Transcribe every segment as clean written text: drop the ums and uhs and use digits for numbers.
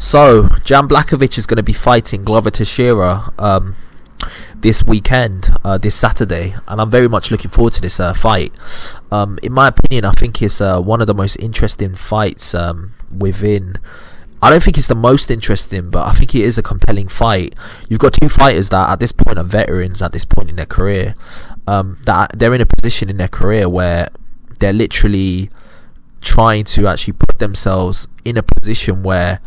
So Jan Blachowicz is going to be fighting Glover Teixeira this weekend, this Saturday, and I'm very much looking forward to this fight. In my opinion, I think it's one of the most interesting fights within. I don't think it's the most interesting, but I think it is a compelling fight. You've got two fighters that at this point are veterans at this point in their career. That they're in a position in their career where they're literally trying to actually put themselves in a position where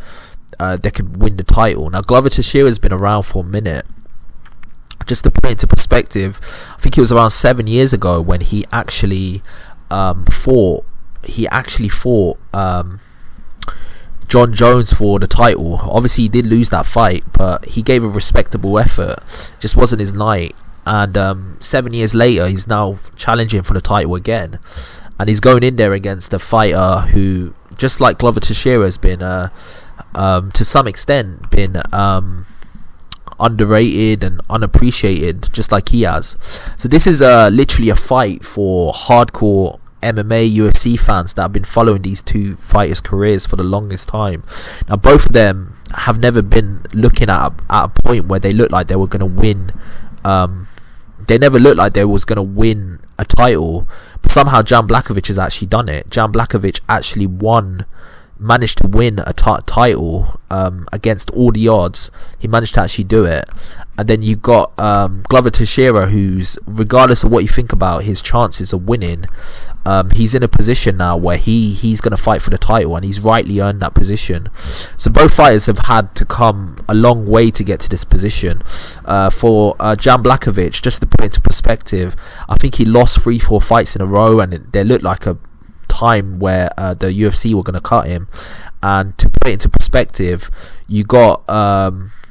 they could win the title. Now, Glover Teixeira has been around for a minute. Just to put it into perspective, I think it was around 7 years ago when he actually fought. He actually fought John Jones for the title. Obviously, he did lose that fight, but he gave a respectable effort. Just wasn't his night. And 7 years later, he's now challenging for the title again, and he's going in there against a fighter who, just like Glover Teixeira, has been to some extent been underrated and unappreciated, just like he has. So this is literally a fight for hardcore MMA UFC fans that have been following these two fighters' careers for the longest time. Now, both of them have never been looking at a point where they looked like they were going to win. They never looked like they was going to win a title, but somehow Jan Blachowicz has actually done it. Jan Blachowicz actually managed to win a title against all the odds. He managed to actually do it. And then you got Glover Teixeira, who's, regardless of what you think about his chances of winning, he's in a position now where he's going to fight for the title, and he's rightly earned that position. So both fighters have had to come a long way to get to this position. For Jan Blachowicz, just to put it into perspective, I think he lost 3-4 fights in a row, and they looked like a time where the UFC were going to cut him. And to put it into perspective, you got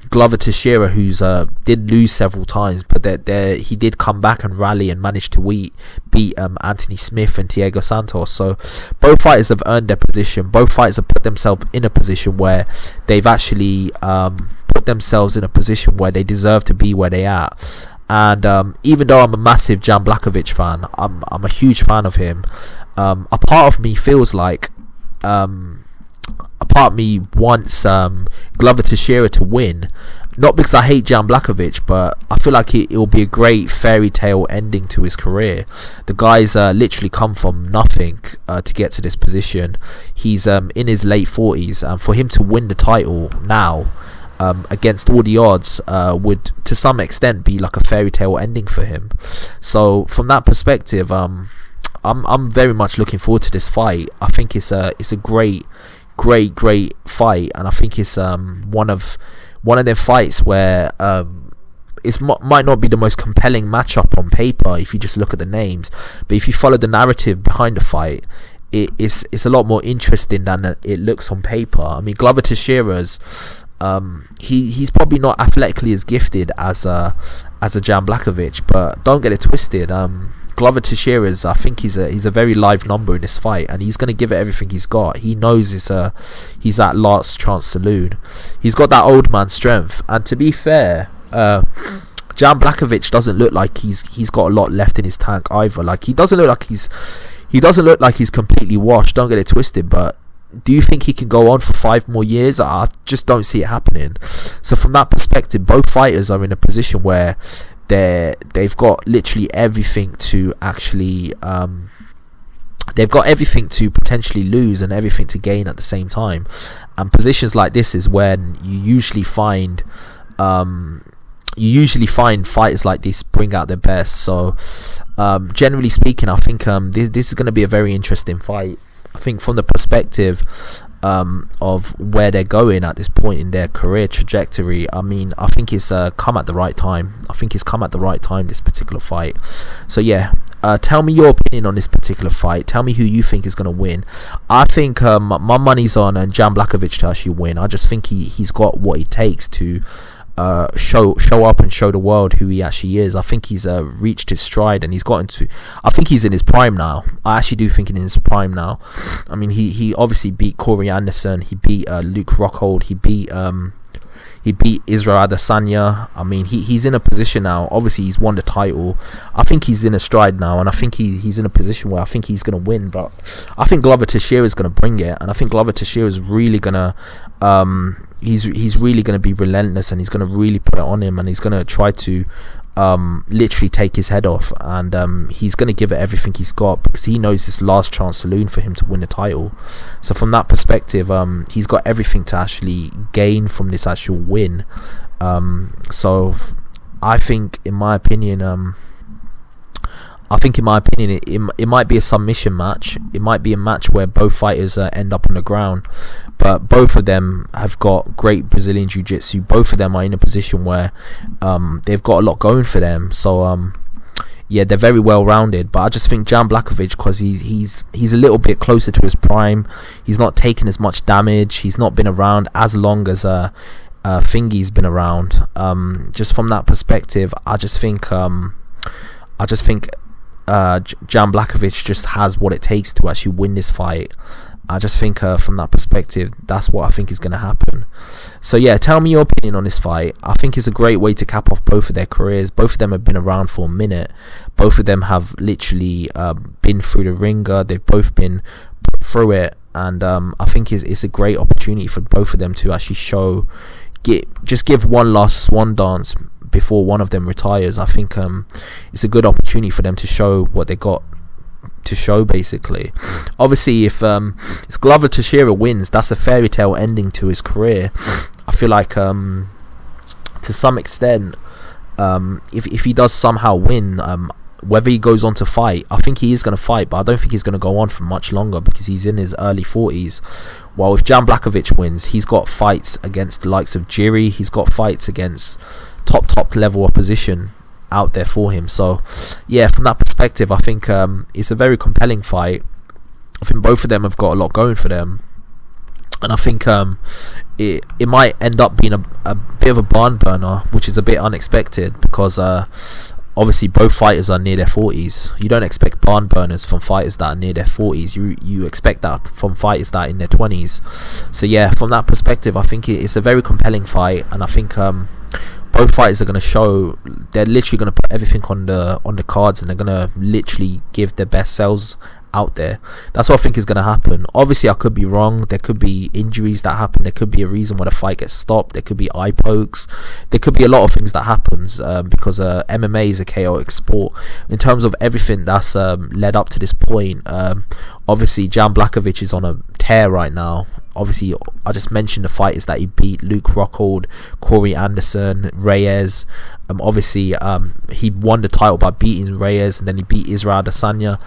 Glover Teixeira, who's did lose several times, but he did come back and rally and managed to beat Anthony Smith and Thiago Santos. So both fighters have earned their position. Both fighters have put themselves in a position where they've actually put themselves in a position where they deserve to be where they are. And even though I'm a massive Jan Blachowicz fan, I'm a huge fan of him. A part of me feels like a part of me wants Glover Teixeira to win, not because I hate Jan Blachowicz, but I feel like it will be a great fairy tale ending to his career. The guy's literally come from nothing to get to this position. He's in his late 40s, and for him to win the title now against all the odds would to some extent be like a fairy tale ending for him. So from that perspective, I'm very much looking forward to this fight. I think it's a great fight, and I think it's one of them fights where might not be the most compelling matchup on paper if you just look at the names, but if you follow the narrative behind the fight, it's a lot more interesting than it looks on paper. I mean, Glover Teixeira's he's probably not athletically as gifted as a Jan Blachowicz, but don't get it twisted. Glover Teixeira's, I think he's a very live number in this fight, and he's going to give it everything he's got. He knows he's at last chance saloon. He's got that old man strength, and to be fair, Jan Blachowicz doesn't look like he's got a lot left in his tank either. Like, he doesn't look like he's completely washed. Don't get it twisted, but do you think he can go on for 5 more years? I just don't see it happening. So from that perspective, both fighters are in a position where they've got literally everything to actually they've got everything to potentially lose and everything to gain at the same time. And positions like this is when you usually find fighters like this bring out their best. So generally speaking, I think this is going to be a very interesting fight. I think from the perspective of where they're going at this point in their career trajectory, I mean, I think it's come at the right time. This particular fight. So yeah, tell me your opinion on this particular fight. Tell me who you think is going to win. I think my money's on Jan Blachowicz to actually win. I just think he's got what it takes to show up and show the world who he actually is. I think he's reached his stride, and I think he's in his prime now. I actually do think he's in his prime now. I mean, he obviously beat Corey Anderson, he beat Luke Rockhold, he beat He beat Israel Adesanya. I mean, he's in a position now. Obviously, he's won the title. I think he's in a stride now, and I think he's in a position where I think he's going to win. But I think Glover Teixeira is going to bring it, and I think Glover Teixeira is really going to he's really going to be relentless, and he's going to really put it on him, and he's going to try to literally take his head off, and he's going to give it everything he's got, because he knows this last chance saloon for him to win the title. So from that perspective, he's got everything to actually gain from this actual win. So I think in my opinion it might be a submission match. It might be a match where both fighters end up on the ground, but both of them have got great Brazilian jiu-jitsu. Both of them are in a position where they've got a lot going for them. So yeah, they're very well rounded. But I just think Jan Blachowicz, because he's a little bit closer to his prime, he's not taking as much damage, he's not been around as long as Fingy's been around. Just from that perspective, I just think Jan Blachowicz just has what it takes to actually win this fight. I just think from that perspective, that's what I think is going to happen. So yeah, tell me your opinion on this fight. I think it's a great way to cap off both of their careers. Both of them have been around for a minute. Both of them have literally been through the ringer. They've both been put through it, and I think it's a great opportunity for both of them to actually give one last swan dance before one of them retires. I think it's a good opportunity for them to show what they got to show, basically. Obviously, if Glover Teixeira wins, that's a fairy tale ending to his career. I feel like to some extent, if he does somehow win, whether he goes on to fight, I think he is going to fight, but I don't think he's going to go on for much longer, because he's in his early 40s. While if Jan Blachowicz wins, he's got fights against the likes of Jiri, he's got fights against top level opposition out there for him. So yeah, from that perspective, I think it's a very compelling fight. I think both of them have got a lot going for them, and I think it might end up being a bit of a barn burner, which is a bit unexpected, because obviously both fighters are near their 40s. You don't expect barn burners from fighters that are near their 40s. You expect that from fighters that are in their 20s. So yeah, from that perspective, I think it's a very compelling fight, and I think both fighters are going to show, they're literally going to put everything on the cards, and they're going to literally give their best selves out there. That's what I think is going to happen. Obviously, I could be wrong. There could be injuries that happen. There could be a reason why the fight gets stopped. There could be eye pokes. There could be a lot of things that happens, because MMA is a chaotic sport. In terms of everything that's led up to this point, obviously Jan Blachowicz is on a tear right now. Obviously, I just mentioned the fighters that he beat: Luke Rockhold, Corey Anderson, Reyes. Obviously, he won the title by beating Reyes, and then he beat Israel Adesanya.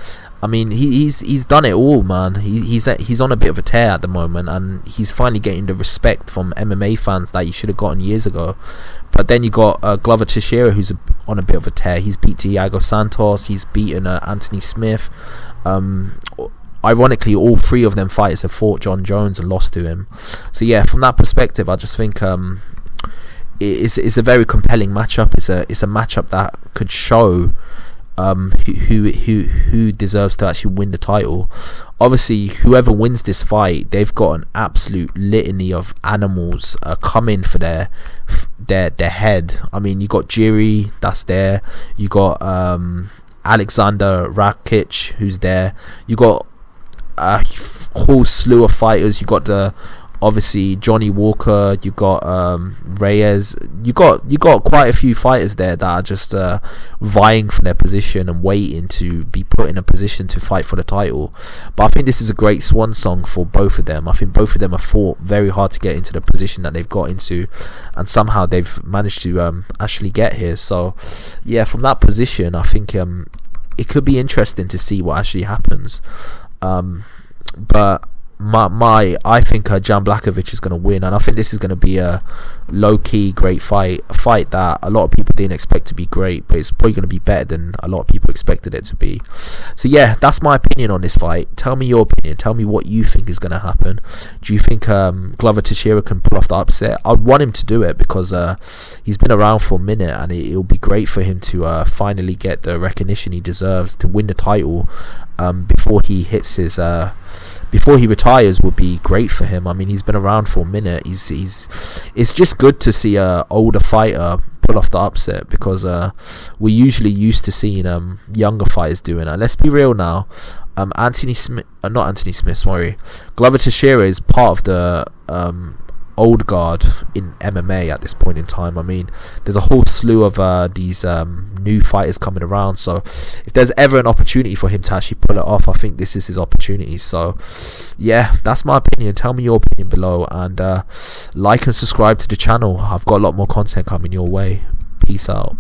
I mean, he's done it all, man. He's on a bit of a tear at the moment, and he's finally getting the respect from MMA fans that he should have gotten years ago. But then you got Glover Teixeira, who's on a bit of a tear. He's beat Thiago Santos. He's beaten Anthony Smith. Ironically, all three of them fighters have fought John Jones and lost to him. So yeah, from that perspective, I just think it's a very compelling matchup. It's a matchup that could show who deserves to actually win the title. Obviously, whoever wins this fight, they've got an absolute litany of animals coming for their head. I mean, you got Jiri, that's there. You got Alexander Rakic, who's there. You got a whole slew of fighters. You got obviously Johnny Walker. You got Reyes. You got quite a few fighters there that are just vying for their position and waiting to be put in a position to fight for the title. But I think this is a great swan song for both of them. I think both of them have fought very hard to get into the position that they've got into, and somehow they've managed to actually get here. So yeah, from that position, I think it could be interesting to see what actually happens. But I think Jan Blachowicz is going to win, and I think this is going to be a low-key great fight, a fight that a lot of people didn't expect to be great, but it's probably going to be better than a lot of people expected it to be. So yeah, that's my opinion on this fight. Tell me your opinion. Tell me what you think is going to happen. Do you think Glover Teixeira can pull off the upset? I'd want him to do it, because he's been around for a minute, and it'll be great for him to finally get the recognition he deserves to win the title before he hits his before he retires. Would be great for him. I mean, he's been around for a minute. It's just good to see a older fighter pull off the upset, because we're usually used to seeing younger fighters doing it. Let's be real now. Glover Teixeira is part of the old guard in MMA at this point in time. I mean, there's a whole slew of these new fighters coming around, so if there's ever an opportunity for him to actually pull it off, I think this is his opportunity. So yeah, that's my opinion. Tell me your opinion below, and like and subscribe to the channel. I've got a lot more content coming your way. Peace out.